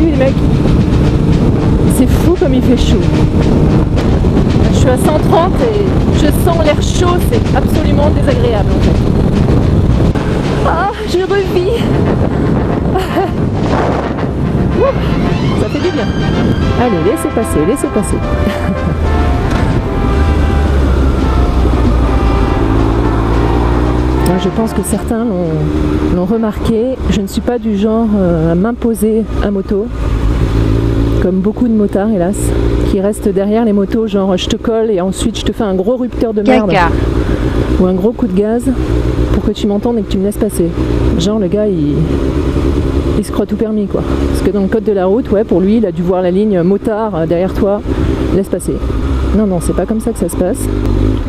Salut les mecs. C'est fou comme il fait chaud. Je suis à 130 et je sens l'air chaud, c'est absolument désagréable en fait. Ah, je revis. Ça fait du bien. Allez, laissez passer, laissez passer. Je pense que certains l'ont remarqué. Je ne suis pas du genre à m'imposer à moto, comme beaucoup de motards hélas, qui restent derrière les motos, genre je te colle et ensuite je te fais un gros rupteur de merde. Caca. Ou un gros coup de gaz pour que tu m'entendes et que tu me laisses passer. Genre le gars il se croit tout permis quoi. Parce que dans le code de la route, ouais, pour lui il a dû voir la ligne motard derrière toi, laisse passer. Non, non, c'est pas comme ça que ça se passe.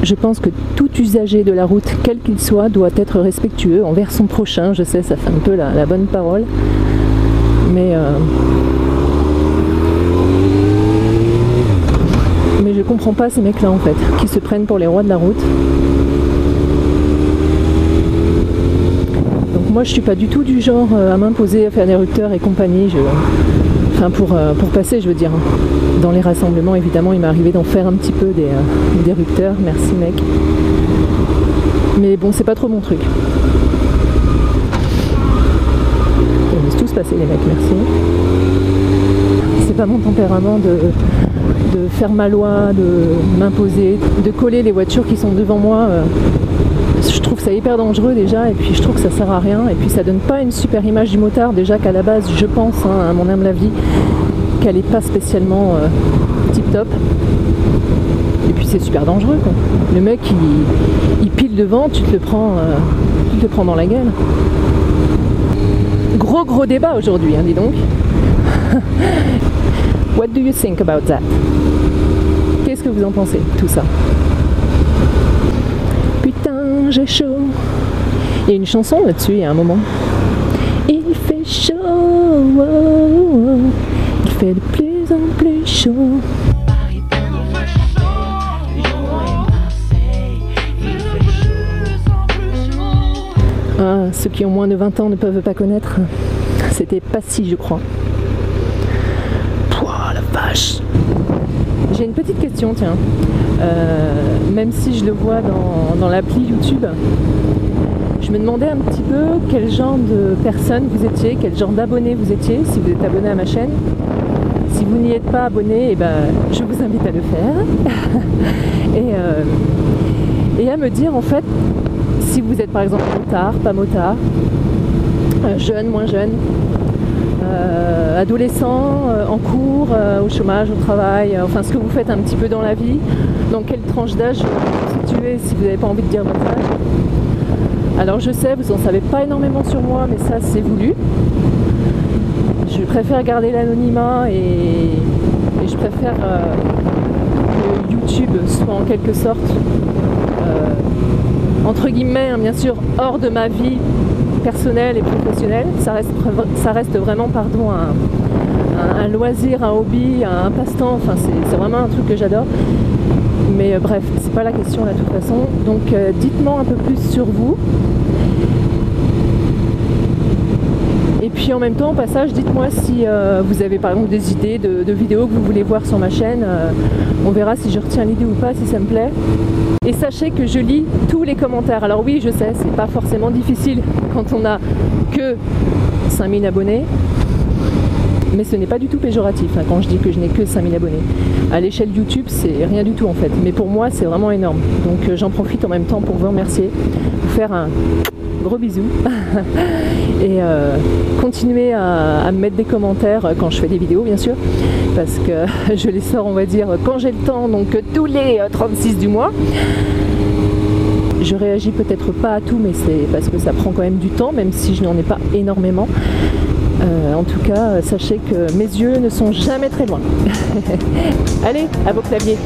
Je pense que tout usager de la route, quel qu'il soit, doit être respectueux envers son prochain. Je sais, ça fait un peu la bonne parole. Mais je comprends pas ces mecs-là en fait, qui se prennent pour les rois de la route. Donc moi je suis pas du tout du genre à m'imposer, à faire des rupteurs et compagnie. Enfin pour passer je veux dire. Dans les rassemblements évidemment il m'est arrivé d'en faire un petit peu des rupteurs, merci mec. Mais bon c'est pas trop mon truc. Ils laissent tous passer les mecs, merci. C'est pas mon tempérament de faire ma loi, de m'imposer, de coller les voitures qui sont devant moi. Je trouve ça hyper dangereux déjà et puis je trouve que ça sert à rien et puis ça donne pas une super image du motard déjà qu'à la base je pense, hein, à mon humble avis, qu'elle est pas spécialement tip top. Et puis c'est super dangereux quoi. Le mec il pile devant, tu te le prends dans la gueule. Gros débat aujourd'hui, hein, dis donc. What do you think about that? Qu'est-ce que vous en pensez, tout ça? Putain, j'ai chaud. Il y a une chanson là-dessus, il y a un moment. Il fait chaud, oh, oh, il fait de plus en plus chaud. Ah, ceux qui ont moins de 20 ans ne peuvent pas connaître. C'était Passy, je crois. Pouah, la vache. J'ai une petite question, tiens. Même si je le vois dans l'appli YouTube, je me demandais un petit peu quel genre de personne vous étiez, quel genre d'abonné vous étiez, si vous êtes abonné à ma chaîne. Si vous n'y êtes pas abonné, eh ben, je vous invite à le faire. Et à me dire en fait, si vous êtes par exemple motard, pas motard, jeune, moins jeune, adolescent, en cours, au chômage, au travail, enfin ce que vous faites un petit peu dans la vie, dans quelle tranche d'âge vous vous situez si vous n'avez pas envie de dire votre âge. Alors je sais, vous n'en savez pas énormément sur moi, mais ça c'est voulu. Je préfère garder l'anonymat et je préfère que YouTube soit en quelque sorte entre guillemets, hein, bien sûr, hors de ma vie personnelle et professionnelle. Ça reste vraiment, pardon, un loisir, un hobby, un passe-temps. Enfin, c'est vraiment un truc que j'adore. Mais bref, c'est pas la question là, de toute façon. Donc, dites-moi un peu plus sur vous. Et puis en même temps, au passage, dites-moi si vous avez par exemple des idées de vidéos que vous voulez voir sur ma chaîne. On verra si je retiens l'idée ou pas, si ça me plaît. Et sachez que je lis tous les commentaires. Alors oui, je sais, c'est pas forcément difficile quand on n'a que 5000 abonnés. Mais ce n'est pas du tout péjoratif hein, quand je dis que je n'ai que 5000 abonnés. À l'échelle YouTube, c'est rien du tout en fait. Mais pour moi, c'est vraiment énorme. Donc j'en profite en même temps pour vous remercier, vous faire un gros bisou et continuez à me mettre des commentaires quand je fais des vidéos bien sûr parce que je les sors on va dire quand j'ai le temps, donc tous les 36 du mois. Je réagis peut-être pas à tout mais c'est parce que ça prend quand même du temps même si je n'en ai pas énormément. En tout cas sachez que mes yeux ne sont jamais très loin. Allez, à vos claviers.